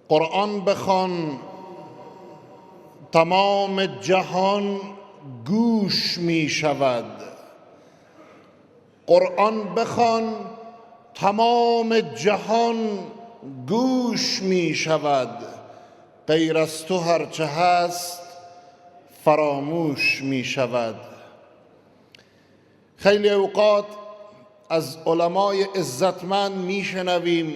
قرآن بخوان تمام جهان گوش می شود. قرآن بخوان تمام جهان گوش می شود. غیر از تو هرچه هست فراموش می شود. خیلی اوقات از علمای عزتمند می شنویم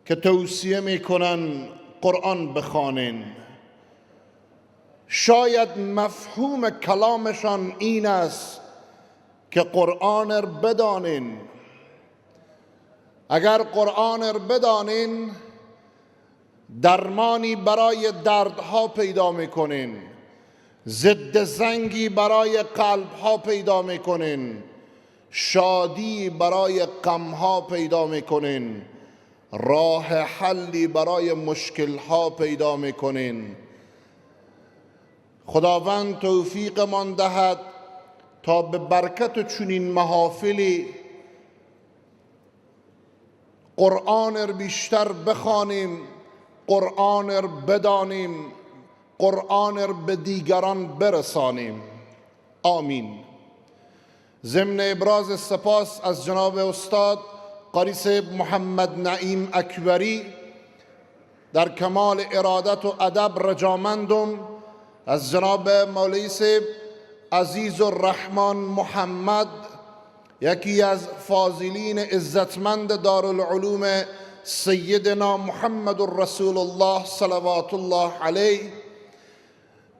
که توصیه می کنن قرآن بخوانین. شاید مفهوم کلامشان این است که قرآن را بدانین. اگر قرآن را بدانین درمانی برای دردها پیدا میکنین، ضد زنگی برای قلبها پیدا میکنین، شادی برای غمها پیدا میکنین، راه حلی برای مشکلها پیدا میکنین. خداوند توفیقمان دهد تا به برکت چنین محافلی قرآن را بیشتر بخوانیم، قرآن را بدانیم، قرآن را به دیگران برسانیم. آمین. ضمن ابراز سپاس از جناب استاد قاری صاحب محمد نعیم اکبری در کمال ارادت و ادب رجامندم از جناب مولوی صاحب عزیز الرحمن محمد، یکی از فاضلین عزتمند دارالعلوم سیدنا محمد رسول الله صلوات الله علیه،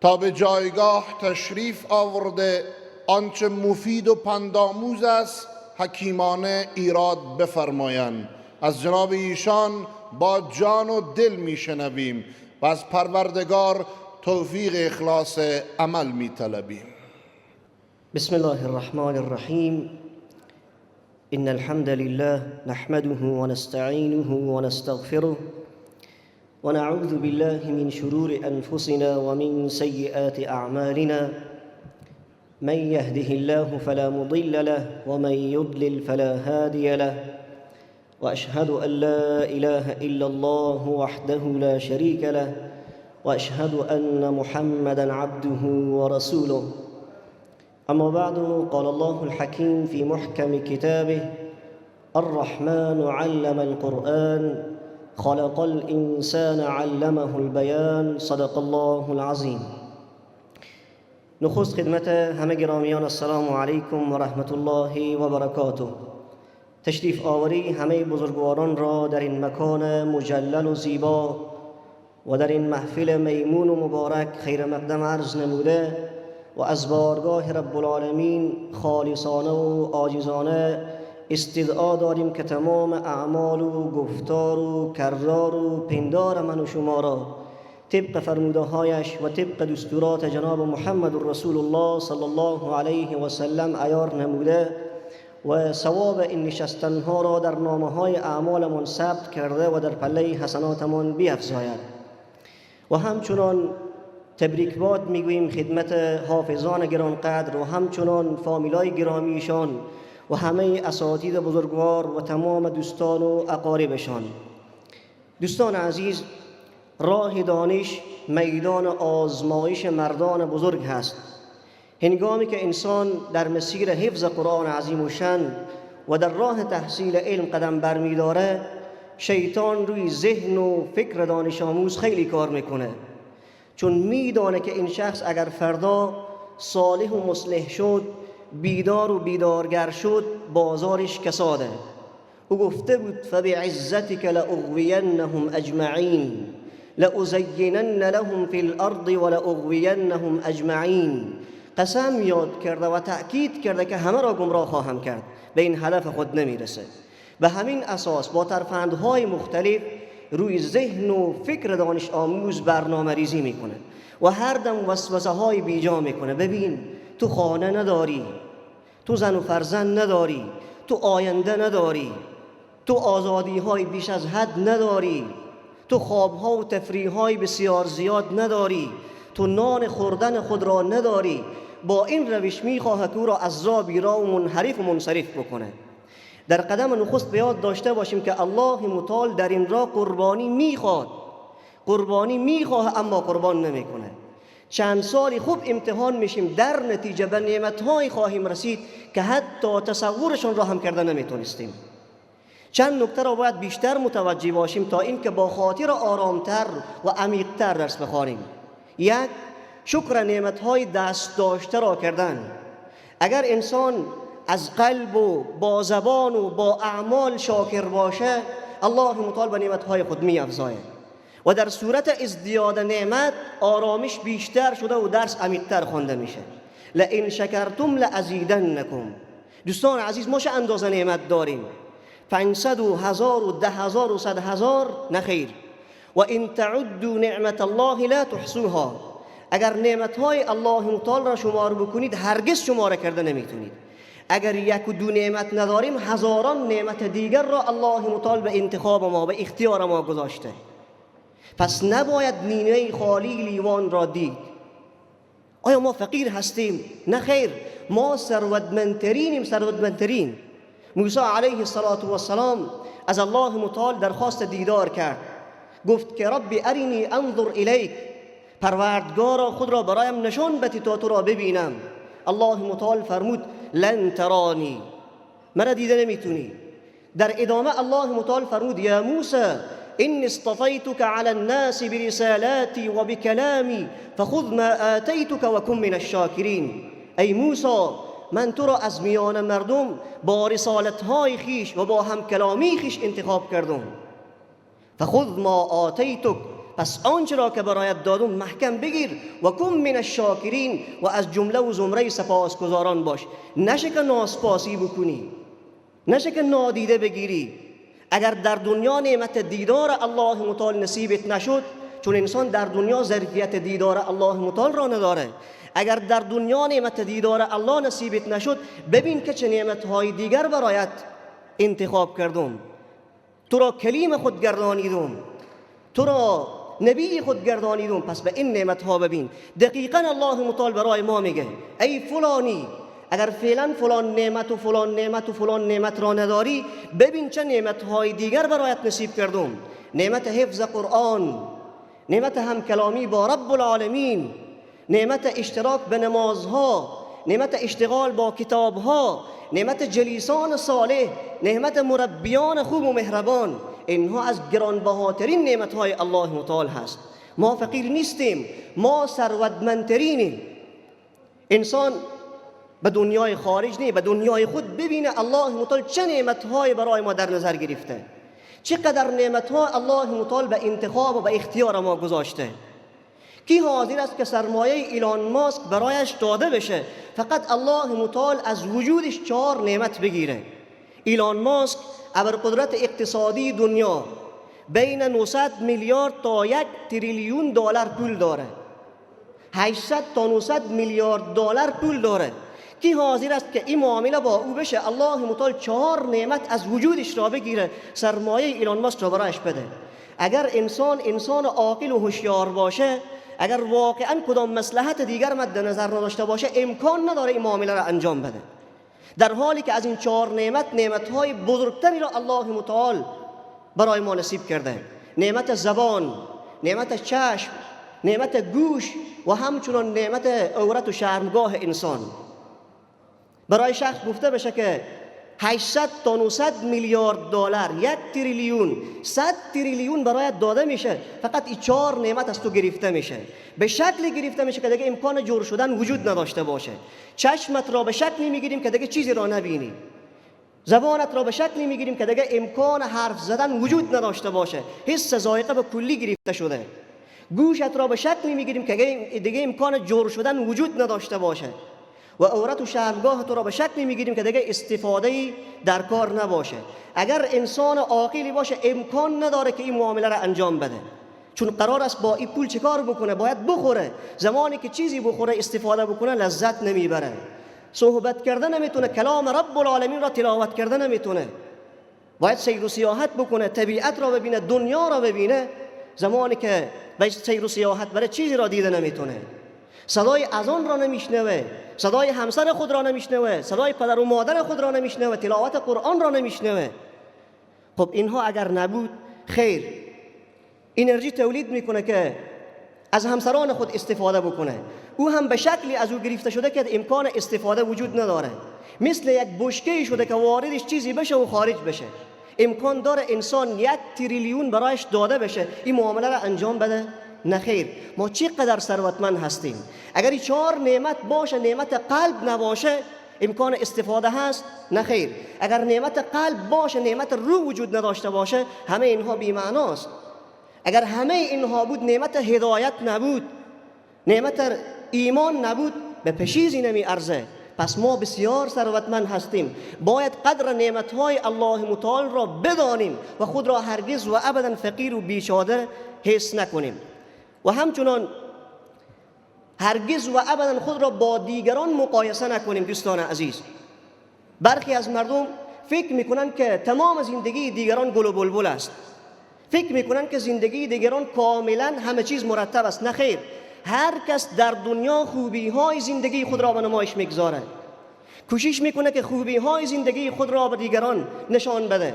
تا به جایگاه تشریف آورده آنچه مفید و پندآموز است حکیمانه ایراد بفرمایند. از جناب ایشان با جان و دل میشنویم و از پروردگار توفیق اخلاص عمل میطلبیم. بسم الله الرحمن الرحیم. إن الحمد لله نحمده ونستعينه ونستغفره ونعوذ بالله من شرور أنفسنا ومن سيئات أعمالنا. من يهده الله فلا مضل له ومن يضلل فلا هادي له، وأشهد أن لا إله إلا الله وحده لا شريك له، وأشهد أن محمدًا عبده ورسوله. أما بعد، قال الله الحكيم في محكم كتابه: الرحمن علم القرآن خلق الإنسان علمه البيان. صدق الله العظيم. نخست خدمت همه گرامیان السلام علیکم و رحمت الله و برکاته. تشریف آوری همه بزرگواران را در این مکان مجلل و زیبا و در این محفل میمون و مبارک خیر مقدم عرض نموده و از بارگاه رب العالمین خالصانه و عاجزانه استدعا داریم که تمام اعمال و گفتار و کردار و پندار من و شما را طبق فرمودهایش و طبق دستورات جناب محمد رسول الله صلی الله علیه و سلم عیار نموده و ثواب این نشستنها را در نامه‌های اعمالمان ثبت کرده و در پله حسناتمان بیفزاید. و همچنان تبریکباد میگوییم خدمت حافظان گرانقدر و همچنان فامیلای گرامیشان و همه اساتید بزرگوار و تمام دوستان و اقاربشان. دوستان عزیز، راه دانش میدان آزمایش مردان بزرگ هست. هنگامی که انسان در مسیر حفظ قرآن عظیم و شن و در راه تحصیل علم قدم برمی‌داره، شیطان روی ذهن و فکر دانش آموز خیلی کار میکنه، چون میدانه که این شخص اگر فردا صالح و مصلح شد، بیدار و بیدارگر شد، بازارش کساده. او گفته بود: فبعزتك لأغوینهم اجمعین لأزینن لهم فی الارض ولأغوینهم اجمعین. قسم یاد کرده و تأکید کرده که همه را گمراه خواهم کرد، به این هدف خود نمیرسه. به همین اساس با ترفندهای مختلف روی ذهن و فکر دانش آموز برنامه ریزی میکنه و هر دم وسوسه های بیجا میکنه. ببین، تو خانه نداری، تو زن و فرزند نداری، تو آینده نداری، تو آزادی های بیش از حد نداری، تو خواب ها و تفریح های بسیار زیاد نداری، تو نان خوردن خود را نداری. با این روش میخواه که او را از راه بیرا و منحرف و منصرف بکنه. در قدم نخست به یاد داشته باشیم که الله متعال در این راه قربانی میخواد، قربانی میخواه اما قربان نمیکنه. چند سالی خوب امتحان میشیم، در نتیجه به نعمت‌های خواهیم رسید که حتی تصورشون را هم کرده نمیتونستیم. چند نکته را باید بیشتر متوجه باشیم تا اینکه با خاطر آرامتر و عمیقتر درس بخوانیم. یک، شکر نعمت‌های دست داشته را کردن. اگر انسان از قلب و با زبان و با اعمال شاکر باشه، الله متعال به نعمت‌های خود می‌افزاید و در صورت ازدیاد نعمت آرامش بیشتر شده و درس عمیق‌تر خوانده میشه. لئن شکرتم لازیدنکم. دوستان عزیز، ما چه اندازه نعمت داریم؟ 500 و 1000 و 10,000 و 100,000 نخیر. و ان تعدوا نعمت الله لا تحصوها. اگر نعمت‌های الله متعال را شمار بکنید هرگز شمار کرده نمیتونید. اگر یک و دو نعمت نداریم، هزاران نعمت دیگر را الله متعال به انتخاب ما، به اختیار ما گذاشته. پس نباید نیمه خالی لیوان را دید. آیا ما فقیر هستیم؟ نه خیر، ما ثروتمندترینیم، ثروتمندترین. موسی علیه السلام از الله متعال درخواست دیدار کرد، گفت که رب ارینی انظر الیک، پروردگارا خود را برایم نشان بده تا تو را ببینم. الله متعال فرمود لن ترانی، مرا دیده نمیتونی. در ادامه الله متعال فرمود یا موسی إني اصطفيتك على الناس برسالاتي وبكلامي فخذ ما آتيتك وكن من الشاكرين. ای موسی، من تو را از میان مردم با رسالت‌های خیش و با هم کلامی خیش انتخاب کردم. فخذ ما آتیتک، پس آنچه را که برایت دادم محکم بگیر. و کن من الشاکرین، و از جمله و زمره سپاسگزاران باش. نشه که ناسپاسی بکنی، نشه که نادیده بگیری. اگر در دنیا نعمت دیدار الله متعال نصیبت نشد، چون انسان در دنیا ظرفیت دیدار الله متعال را نداره، اگر در دنیا نعمت دیدار الله نصیبت نشد، ببین که چه نعمتهای دیگر برایت انتخاب کردم. تو را کلیم خود گردانیدم، تو را نبی خود گردانیدم، پس به این نعمتها ببین. دقیقاً الله متعال برای ما میگه ای فلانی، اگر فعلا فلان نعمت و فلان نعمت و فلان نعمت را نداری، ببین چه نعمتهای دیگر برایت نصیب کردم. نعمت حفظ قرآن، نعمت همکلامی با رب العالمین، نعمت اشتراک به نمازها، نعمت اشتغال با کتابها، نعمت جلیسان صالح، نعمت مربیان خوب و مهربان. اینها از گرانبهاترین نعمتهای الله متعال هست. ما فقیر نیستیم، ما ثروتمندترینیم. انسان به دنیای خارج نه، به دنیای خود ببینه الله متعال چه نعمتهای برای ما در نظر گرفته، چقدر نعمتها الله متعال به انتخاب و به اختیار ما گذاشته. کی حاضر است که سرمایه ایلان ماسک برایش داده بشه، فقط الله متعال از وجودش 4 نعمت بگیره؟ ایلان ماسک ابرقدرت اقتصادی دنیا، بین 900 میلیارد تا 1 تریلیون دلار پول داره، 800 تا 900 میلیارد دلار پول داره. کی حاضر است که این معامله با او بشه؟ الله متعال 4 نعمت از وجودش را بگیره، سرمایه ایلان ماسک را برایش بده. اگر انسان عاقل و هوشیار باشه، اگر واقعا کدام مصلحت دیگر مد نظر نداشته باشه، امکان نداره این معامله را انجام بده، در حالی که از این 4 نعمتهای بزرگتری را الله متعال برای ما نصیب کرده. نعمت زبان، نعمت چشم، نعمت گوش و همچنان نعمت عورت و شرمگاه انسان. برای شخص گفته بشه که 800 تا 900 میلیارد دلار، 1 تریلیون، 100 تریلیون برایت داده میشه، فقط این 4 نعمت از تو گرفته میشه. به شکلی گرفته میشه که دیگه امکان جور شدن وجود نداشته باشه. چشمت را به شکلی میگیریم که دیگه چیزی را نبینی. زبانت را به شکلی میگیریم که دیگه امکان حرف زدن وجود نداشته باشه، حس ذائقه به کلی گرفته شده. گوشت را به شکلی میگیریم که دیگه امکان جور شدن وجود نداشته باشه. و عورت و شرمگاه تو را به شکلی میگیریم که دیگه استفاده‌ای در کار نباشه. اگر انسان عاقلی باشه، امکان نداره که این معامله را انجام بده، چون قرار است با این پول چیکار بکنه؟ باید بخوره. زمانی که چیزی بخوره، استفاده بکنه، لذت نمیبره، صحبت کرده نمیتونه، کلام رب العالمین را تلاوت کرده نمیتونه. باید سیر و سیاحت بکنه، طبیعت را ببینه، دنیا را ببینه. زمانی که به سیر و سیاحت بره، چیزی را دیده نمیتونه. صدای اذان را نمیشنوه، صدای همسر خود را نمیشنوه، صدای پدر و مادر خود را نمیشنوه، تلاوت قرآن را نمیشنوه. خب اینها اگر نبود، خیر، انرژی تولید میکنه که از همسران خود استفاده بکنه، او هم به شکلی از او گرفته شده که امکان استفاده وجود نداره، مثل یک بشکه شده که واردش چیزی بشه و خارج بشه. امکان داره انسان 1 تریلیون برایش داده بشه این معامله را انجام بده؟ نخیر. ما چقدر ثروتمند هستیم، اگر این 4 نعمت باشه، نعمت قلب نباشه امکان استفاده هست؟ نخیر. اگر نعمت قلب باشه، نعمت روح وجود نداشته باشه، همه اینها بی معناست. اگر همه اینها بود، نعمت هدایت نبود، نعمت ایمان نبود، به پشیزی نمی ارزه. پس ما بسیار ثروتمند هستیم، باید قدر نعمتهای الله متعال را بدانیم و خود را هرگز و ابدا فقیر و بیچاره حس نکنیم. و همچنان هرگز و ابدا خود را با دیگران مقایسه نکنیم. دوستان عزیز، برخی از مردم فکر میکنن که تمام زندگی دیگران گل و بلبل است، فکر میکنن که زندگی دیگران کاملا همه چیز مرتب است. نخیر، هر کس در دنیا خوبی های زندگی خود را به نمایش میگذاره، کوشش میکنه که خوبی های زندگی خود را به دیگران نشان بده.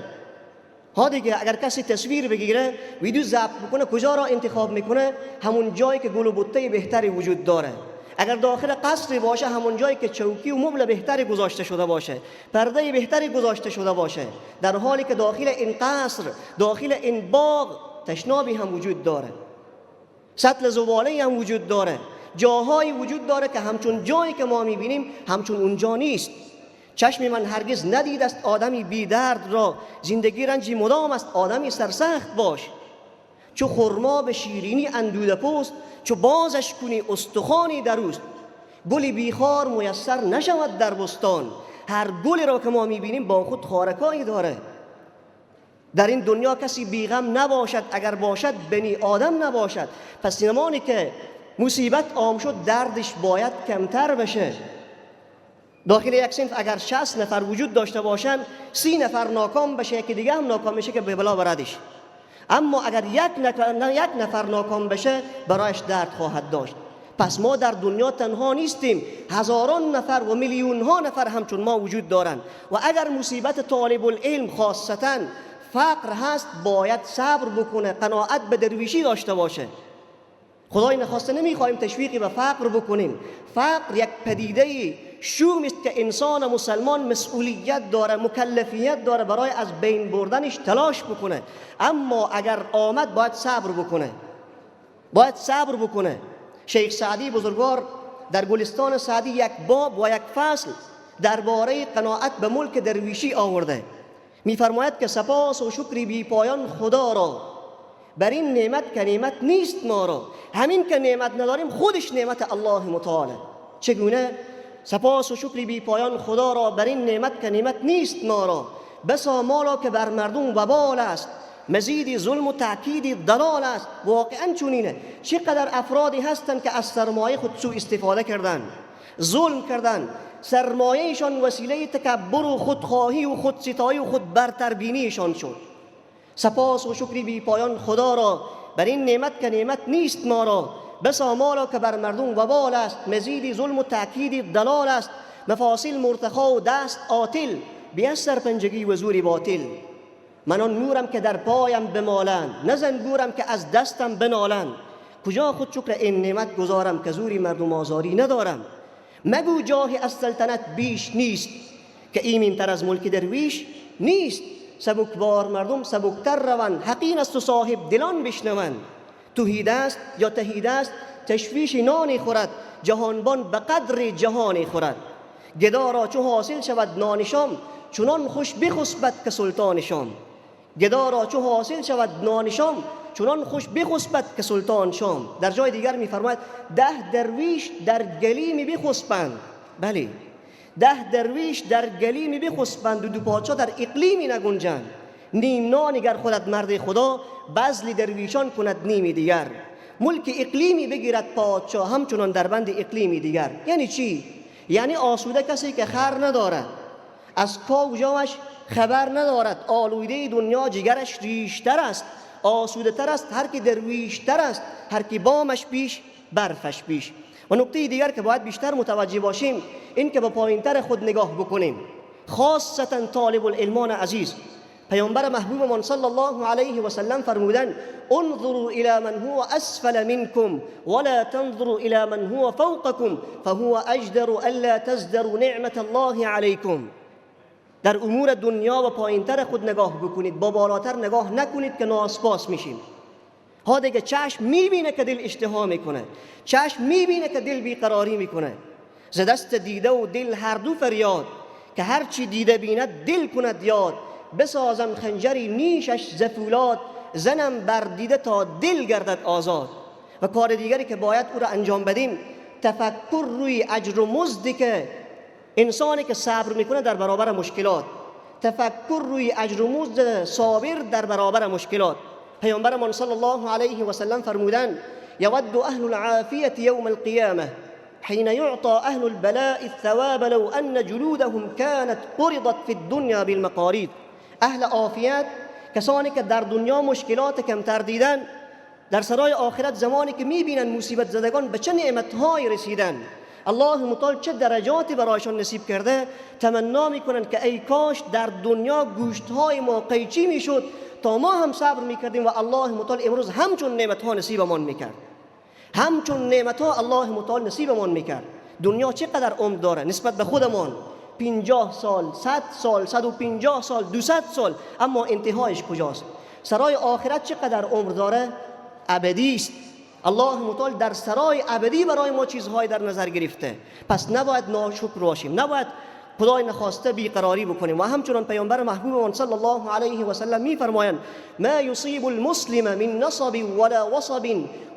ها دیگه، اگر کسی تصویر بگیره، ویدیو ضبط بکنه، کجا را انتخاب میکنه؟ همون جایی که گل و بوته بهتری وجود داره. اگر داخل قصری باشه، همون جایی که چوکی و مبل بهتری گذاشته شده باشه، پرده بهتری گذاشته شده باشه، در حالی که داخل این قصر، داخل این باغ تشنابی هم وجود داره، سطل زباله هم وجود داره، جاهایی وجود داره که همچون جایی که ما میبینیم همچون اونجا نیست. چشم من هرگز ندیده است آدمی بی درد را، زندگی رنجی مدام است، آدمی سرسخت باش. چو خرما به شیرینی اندوده پوست، چو بازش کنی استخوانی در اوست. گلی بیخار میسر نشود در بستان، هر گلی را که ما میبینیم با خود خارکایی داره. در این دنیا کسی بیغم نباشد، اگر باشد بنی آدم نباشد. پس زمانی که مصیبت عام شد، دردش باید کمتر بشه. داخل یک صنف اگر 60 نفر وجود داشته باشن، 30 نفر ناکام بشه، یکی دیگه هم ناکام بشه که به بلا بردش. اما اگر یک نفر ناکام بشه، برایش درد خواهد داشت. پس ما در دنیا تنها نیستیم، هزاران نفر و میلیون ها نفر همچون ما وجود دارند. و اگر مصیبت طالب العلم خاصتا فقر هست، باید صبر بکنه، قناعت به درویشی داشته باشه. خدای نخواسته نمیخوایم تشویقی به فقر بکنیم. فقر یک پدیده شوم است که انسان مسلمان مسئولیت داره، مکلفیت داره برای از بین بردنش تلاش بکنه. اما اگر آمد باید صبر بکنه، باید صبر بکنه. شیخ سعدی بزرگوار در گلستان سعدی یک باب و یک فصل درباره قناعت به ملک درویشی آورده. میفرماید که سپاس و شکری بی پایان خدا را، بر این نعمت که نعمت نیست ما را. همین که نعمت نداریم خودش نعمت الله متعالی. چگونه؟ سپاس و شکری بی پایان خدا را، بر این نعمت که نعمت نیست ما را. بسا مالا که بر مردم وبال است، مزید ظلم و تأکید دلال است. واقعا چونینه. چقدر افرادی هستند که از سرمایه خود سوء استفاده کردن، ظلم کردن، سرمایهشان وسیله تکبر و خودخواهی و خودستایی و خود برتربینیشان شد. سپاس و شکری بی پایان خدا را، بر این نعمت که نعمت نیست ما را. بسا مالا که بر مردم وبال است، مزید ظلم و تأکید دلال است. مفاصل مرتخا و دست آتل، بی از سرپنجگی و زوری باطل. من آن نورم که در پایم بمالند، نه زنبورم که از دستم بنالند. کجا خود شکر این نعمت گذارم، که زوری مردم آزاری ندارم. مگو جاهی از سلطنت بیش نیست، که ایمن تر از ملک درویش نیست. سبکبار مردم سبکتر روند، حقین است و صاحب دلان بشنوند. توحید است یا تهید است، تشویش نانی خورد، جهانبان به قدر جهانی خورد. گدا را چو حاصل شود نان شام، چنان خوش بخسبد که سلطان شام. گدا را چو حاصل شود نان شام، چنان خوش بخسبد که سلطان شام. در جای دیگر می‌فرماید 10 درویش در گلیم بخسبند. بله، 10 درویش در گلیم بخسبند و 2 پادشاه در اقلیمی نگنجند. نیم نان اگر خودت مرد خدا، بذل درویشان کند نیمی دیگر. ملک اقلیمی بگیرد پادشاه، همچنان در بند اقلیمی دیگر. یعنی چی؟ یعنی آسوده کسی که خر ندارد، از کا و جاش خبر ندارد، آلوده دنیا جگرش ریشتر است، آسوده تر است هر کی درویشتر است، هر کی بامش پیش برفش پیش. و نکته دیگر که باید بیشتر متوجه باشیم این که به پایینتر خود نگاه بکنیم، خاصتا طالب العلمان عزیز. پیامبر محبوبمان صلی الله علیه و سلم فرمودند انظروا الى من هو اسفل منكم ولا تنظروا الى من هو فوقكم فهو اجدر الا تزدروا نعمت الله علیکم. در امور دنیا و پایینتر خود نگاه بکنید، با بالاتر نگاه نکنید که ناسپاس میشیم. ها دیگه چشم میبینه که دل اشتها میکنه، چشم میبینه که دل بیقراری میکنه. ز دست دیده و دل هر دو فریاد، که هر چی دیده بیند دل کند یاد. بسازم خنجری نیشش ز فولاد، زنم بر دیده تا دل گردد آزاد. و کار دیگری که باید او را انجام بدیم تفکر روی اجر و مزدی که انسانی که صبر میکنه در برابر مشکلات، تفکر روی اجر و مزد صابر در برابر مشکلات. پیامبرمان صلی الله علیه و سلم فرمودند یود اهل العافیه یوم القیامه حين يعطى أهل البلاء الثواب لو أن جلودهم كانت قرضت في الدنيا بالمقاريض. اهل عافیت کسانی که در دنیا مشکلات کمتر دیدن، در سرای آخرت زمانی که میبینن مصیبت زدگان به چه نعمتهایی رسیدن، الله متعال چه درجاتی برایشان نصیب کرده، تمنا میکنن که ای کاش در دنیا گوشتهای ما قیچی میشد تا ما هم صبر میکردیم و الله متعال امروز همچون نعمتها نصیبمان میکرد، همچون نعمتها الله متعال نصیبمان میکرد. دنیا چقدر عمر داره نسبت به خودمان؟ 50 سال، 100 سال، 150 سال، 200 سال، اما انتهایش کجاست؟ سرای آخرت چقدر عمر داره؟ ابدی است. الله متعال در سرای ابدی برای ما چیزهای در نظر گرفته. پس نباید ناشکر باشیم، نباید خدای نخواسته بیقراری بکنیم. و همچنان پیامبر محبوبمان صلی الله علیه و سلم میفرمایند ما یصیب المسلم من نصب ولا وصب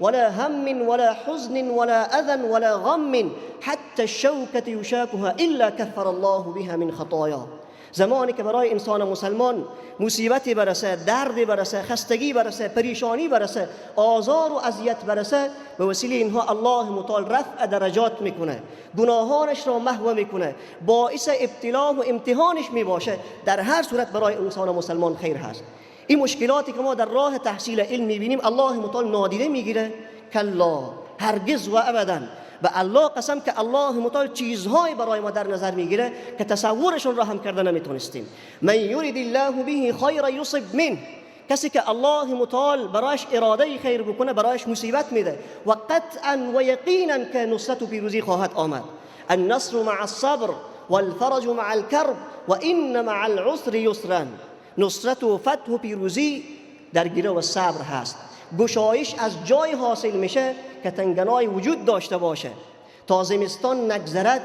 ولا هم ولا حزن ولا اذى ولا غم حتى الشوكة یشاکها الا کفر الله بها من خطایا. زمانی که برای انسان مسلمان مصیبتی برسه، دردی برسه، خستگی برسه، پریشانی برسه، آزار و اذیت برسه، به وسیله اینها الله متعال رفع درجات میکنه، گناهانش را محو میکنه، باعث ابتلا و امتحانش میباشه. در هر صورت برای انسان مسلمان خیر هست. این مشکلاتی که ما در راه تحصیل علم میبینیم الله متعال نادیده میگیره؟ کلا، هرگز و ابدا. و الله قسم که الله متعال چیزهای برای ما در نظر میگیره که تصورشون را هم کرده نمیتونستیم. من یرید الله به خیر یصب منه، کسی که الله متعال برایش اراده خیر بکنه برایش مصیبت میده و قطعا و یقینا که نصرت و پیروزی خواهد آمد. النصر مع الصبر والفرج مع الكرب و ان مع العسر یسرا. نصرت و فتح و پیروزی در گرو صبر هست. گشایش از جای حاصل میشه که تنگنای وجود داشته باشه. تا زمستان نگذرد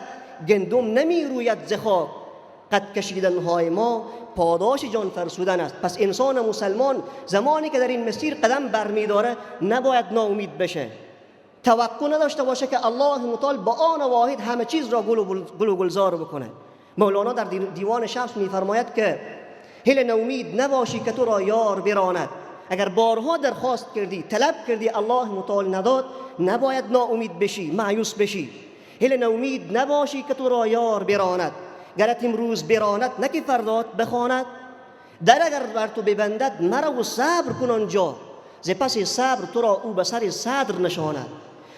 گندم نمی روید ز خاک، قد کشیدنهای ما پاداش جان فرسودن است. پس انسان مسلمان زمانی که در این مسیر قدم برمیداره نباید ناامید بشه، توقع نداشته باشه که الله متعال با آن واحد همه چیز را گل و گلزار بکنه. مولانا در دیوان شمس میفرماید که هل نومید نباشی که تو را یار براند. اگر بارها درخواست کردی، طلب کردی، الله متعال نداد، نباید ناامید بشی، مایوس بشی. هل نومید نباشی که تو را یار براند. گرت امروز براند نه که فردات بخواند. در اگر بر تو ببندد مرو و صبر کن آنجا، ز پس صبر تو را او به سر صدر نشاند.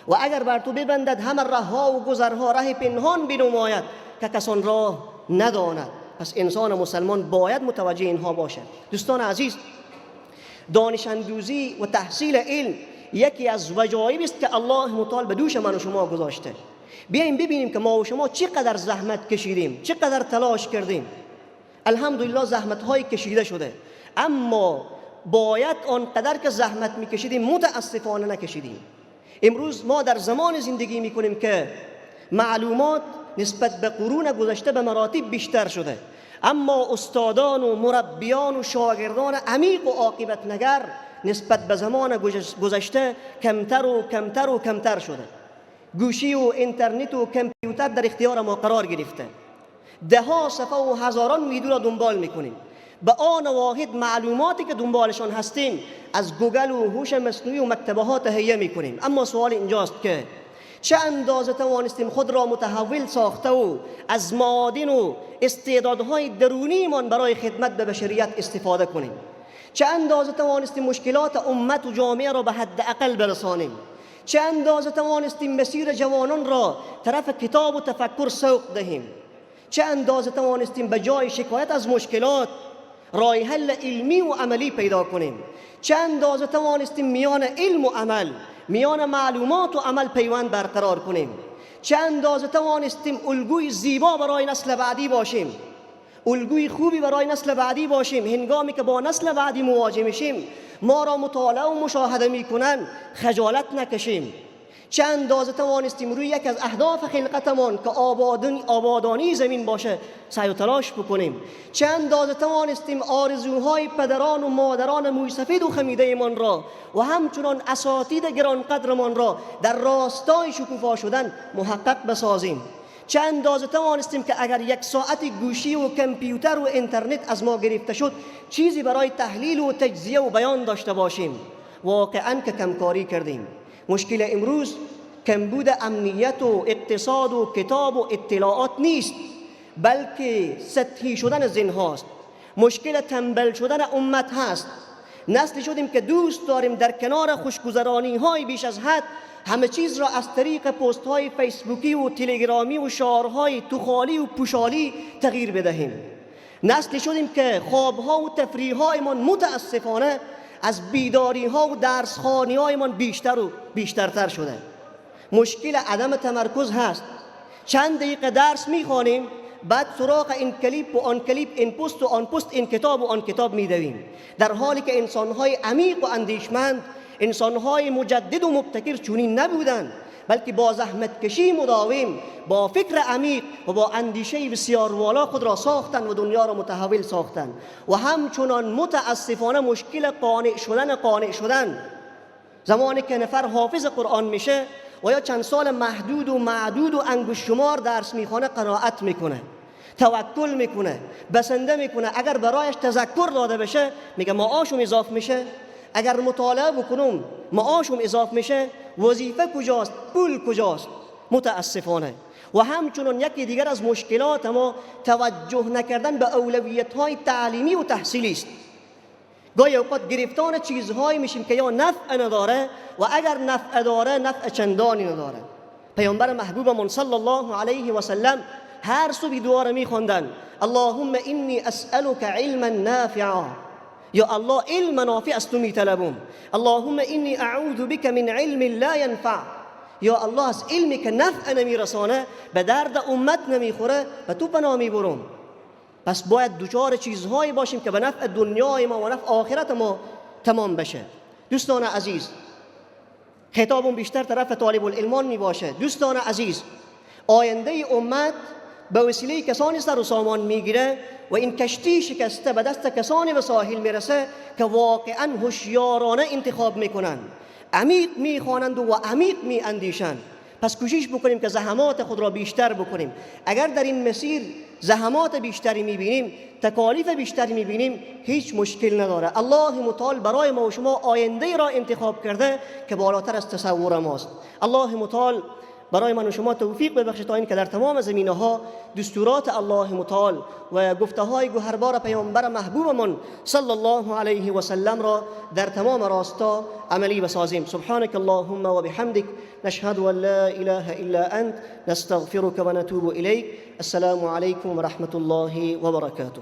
و اگر بر تو ببندد همه رهها و گذرها ره پنهان بنماید که کسان راه نداند. پس انسان مسلمان باید متوجه اینها باشد. دوستان عزیز، دانش اندوزی و تحصیل علم یکی از وجایب است که الله متعال به دوش من و شما گذاشته. بیاییم ببینیم که ما و شما چقدر زحمت کشیدیم، چقدر تلاش کردیم. الحمدلله زحمت های کشیده شده، اما باید آنقدر که زحمت میکشیدیم متاسفانه نکشیدیم. امروز ما در زمان زندگی میکنیم که معلومات نسبت به قرون گذشته به مراتب بیشتر شده، اما استادان و مربیان و شاگردان عمیق و عاقبت نگر نسبت به زمان گذشته کمتر و کمتر و کمتر شده. گوشی و اینترنت و کامپیوتر در اختیار ما قرار گرفته. ده ها صفحه و هزاران ویدیو را دنبال میکنیم. به آن واحد معلوماتی که دنبالشان هستیم از گوگل و هوش مصنوعی و مکتبه ها تهیه میکنیم. اما سوال اینجاست که چه اندازه توانستیم خود را متحول ساخته و از معادن و استعدادهای درونیمان برای خدمت به بشریت استفاده کنیم؟ چه اندازه توانستیم مشکلات امت و جامعه را به حد اقل برسانیم؟ چه اندازه توانستیم مسیر جوانان را طرف کتاب و تفکر سوق دهیم، چه اندازه توانستیم به جای شکایت از مشکلات راه حل علمی و عملی پیدا کنیم، چه اندازه توانستیم میان علم و عمل، میان معلومات و عمل پیوند برقرار کنیم، چه اندازه توانستیم الگوی زیبا برای نسل بعدی باشیم، الگوی خوبی برای نسل بعدی باشیم. هنگامی که با نسل بعدی مواجه میشیم ما را مطالعه و مشاهده میکنن خجالت نکشیم. چه اندازه توانستیم روی یک از اهداف خلقتمان که آبادانی زمین باشه سعی و تلاش بکنیم. چه اندازه توانستیم آرزوهای پدران و مادران موسفید و خمیده من را و همچنان اساتید گرانقدرمان را در راستای شکوفا شدن محقق بسازیم. چه اندازه توانستیم که اگر یک ساعت گوشی و کامپیوتر و اینترنت از ما گرفته شد چیزی برای تحلیل و تجزیه و بیان داشته باشیم. واقعاً که کمکاری کردیم. مشکل امروز کمبود امنیت و اقتصاد و کتاب و اطلاعات نیست، بلکه سطحی شدن ذهن هاست. مشکل تنبل شدن امت هست. نسلی شدیم که دوست داریم در کنار خوشگذرانی های بیش از حد همه چیز را از طریق پست های فیسبوکی و تلگرامی و شعارهای توخالی و پوشالی تغییر بدهیم. نسلی شدیم که خوابها و تفریح‌هایمان متاسفانه از بیداری ها و درس خوانی هایمان بیشتر و بیشترتر شده. مشکل عدم تمرکز هست. چند دقیقه درس میخوانیم بعد سراغ این کلیپ و آن کلیپ، این پست و آن پست، این کتاب و آن کتاب میدویم، در حالی که انسانهای عمیق و اندیشمند، انسانهای مجدد و مبتکر چنین نبودند، بلکه با زحمت کشی مداوم، با فکر عمیق و با اندیشه بسیار والا خود را ساختند و دنیا را متحول ساختند. و همچنان متاسفانه مشکل قانع شدن زمانی که نفر حافظ قرآن میشه و یا چند سال محدود و معدود و انگشت شمار درس میخونه قناعت میکنه، توکل میکنه، بسنده میکنه. اگر برایش تذکر داده بشه میگه معاشم اضاف میشه، اگر مطالعه بکنم معاشم اضاف میشه، وظیفه کجاست، پول کجاست؟ متاسفانه. و همچنان یکی دیگر از مشکلات ما توجه نکردن به اولویت‌های تعلیمی و تحصیلی است. گاهی اوقات گرفتار چیزهایی میشیم که یا نفع نداره و اگر نفع داره نفع چندانی نداره. پیامبر محبوبمون صلی الله علیه و سلم هر صبح دعا را میخواندن: اللهم انی اسألک علما نافعا، یا الله علم نافع از تو میطلبم. اللهم انی اعوذ بک من علم لا ینفع، یا الله از علمی که نفع نمیرسانه، به درد امت نمیخوره، به تو پناه میبرم. پس باید دوچار چیزهایی باشیم که به نفع دنیای ما و نفع آخرت ما تمام بشه. دوستان عزیز، خطابم بیشتر طرف طالب العلمان می باشه. دوستان عزیز، آینده امت به وسیله کسانی سر و سامان میگیره و این کشتی شکسته به دست کسانی به ساحل میرسه که واقعا هوشیارانه انتخاب میکنن، عمیق میخوانند و عمیق میاندیشند. پس کوشش بکنیم که زحمات خود را بیشتر بکنیم. اگر در این مسیر زحمات بیشتری میبینیم، تکالیف بیشتری میبینیم، هیچ مشکل نداره. الله متعال برای ما و شما آینده را انتخاب کرده که بالاتر از تصور ماست. الله متعال برای من و شما توفیق ببخشید تا این که در تمام زمینه‌ها دستورات الله متعال و گفته‌های گوهربار پیامبر محبوبمون صلی الله علیه و سلم را در تمام راستا عملی بسازیم. سبحانك اللهم و بحمدك نشهد ان لا اله الا انت نستغفرك و نتوب الیک. السلام علیکم و رحمت الله و برکاته.